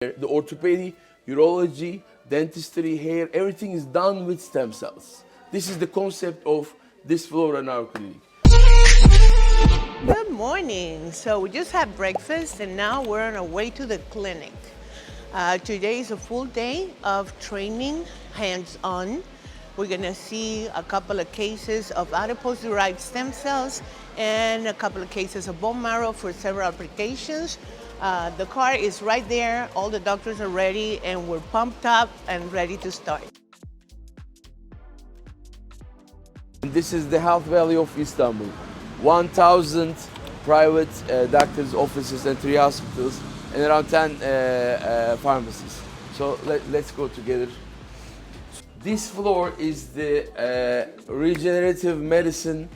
The orthopedic, urology, dentistry, hair, everything is done with stem cells. This is the concept of this floor in our clinic. Good morning. So we just had breakfast and now we're on our way to the clinic. Today is a full day of training, hands-on. We're gonna see a couple of cases of adipose-derived stem cells and a couple of cases of bone marrow for several applications. The car is right there, all the doctors are ready, and we're pumped up and ready to start. This is the Health Valley of Istanbul. 1,000 private doctors' offices and 3 hospitals and around 10 pharmacies. So let's go together. This floor is the regenerative medicine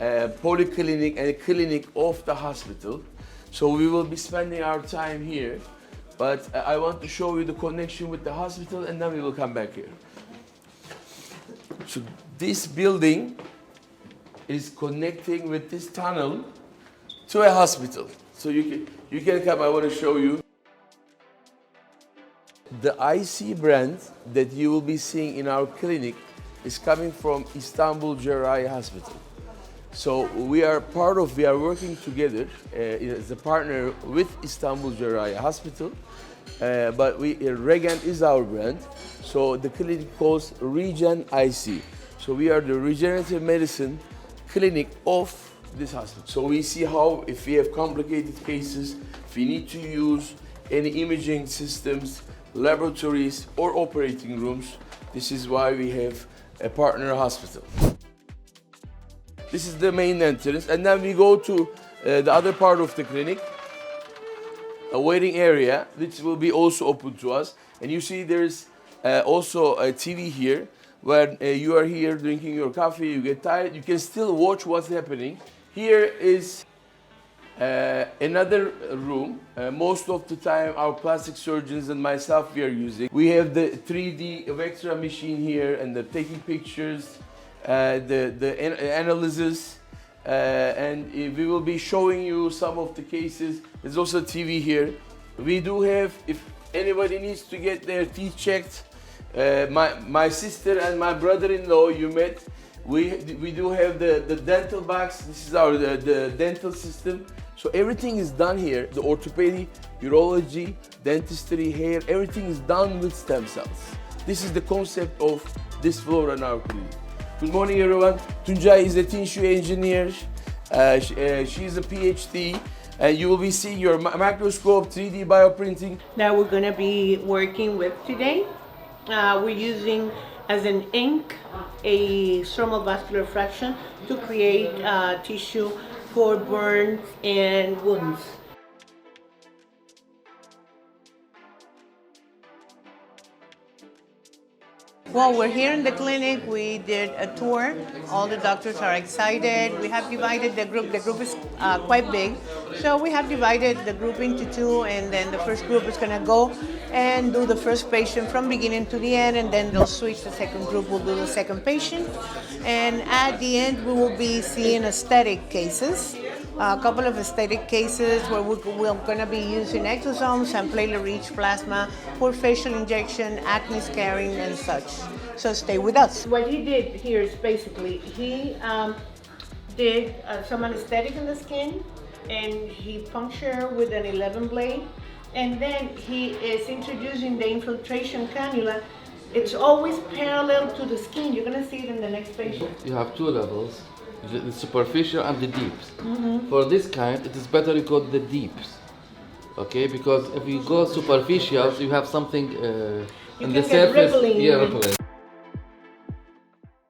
polyclinic and clinic of the hospital. So we will be spending our time here, but I want to show you the connection with the hospital and then we will come back here. So this building is connecting with this tunnel to a hospital. So you can come, I want to show you. The IC brand that you will be seeing in our clinic is coming from Istanbul Cerrahi Hospital. So we are working together as a partner with Istanbul Cerrahi Hospital, but Regen is our brand. So the clinic calls Regen IC. So we are the regenerative medicine clinic of this hospital. So we see how, if we have complicated cases, if we need to use any imaging systems, laboratories or operating rooms, this is why we have a partner hospital. This is the main entrance, and then we go to the other part of the clinic, a waiting area, which will be also open to us. And you see there's also a TV here, where you are here drinking your coffee, you get tired, you can still watch what's happening. Here is another room. Most of the time our plastic surgeons and myself we are using. We have the 3D Vectra machine here and they're taking pictures, the analysis, and we will be showing you some of the cases. There's also a TV here. We do have, if anybody needs to get their teeth checked, my sister and my brother-in-law you met, we do have the dental box. This is the dental system. So everything is done here. The orthopedic, urology, dentistry, hair, everything is done with stem cells. This is the concept of this floor in our clinic. Good morning, everyone. Tuncay is a tissue engineer. She is a PhD. And you will be seeing your microscope, 3D bioprinting. That we're gonna be working with today. We're using as an ink a stromal vascular fraction to create tissue for burns and wounds. Well, we're here in the clinic. We did a tour. All the doctors are excited. We have divided the group. The group is quite big. So we have divided the group into 2, and then the first group is gonna go and do the first patient from beginning to the end, and then they'll switch. The second group will do the second patient. And at the end, we will be seeing aesthetic cases. A couple of aesthetic cases where we're going to be using exosomes and platelet-rich plasma for facial injection, acne scarring, and such. So stay with us. What he did here is basically he did some anesthetic in the skin, and he punctured with an 11 blade, and then he is introducing the infiltration cannula. It's always parallel to the skin. You're going to see it in the next patient. You have 2 levels. The superficial and the deeps. For this kind, it is better you go the deeps, okay? Because if you go superficial, you have something in the surface. Rippling. Yeah, rippling.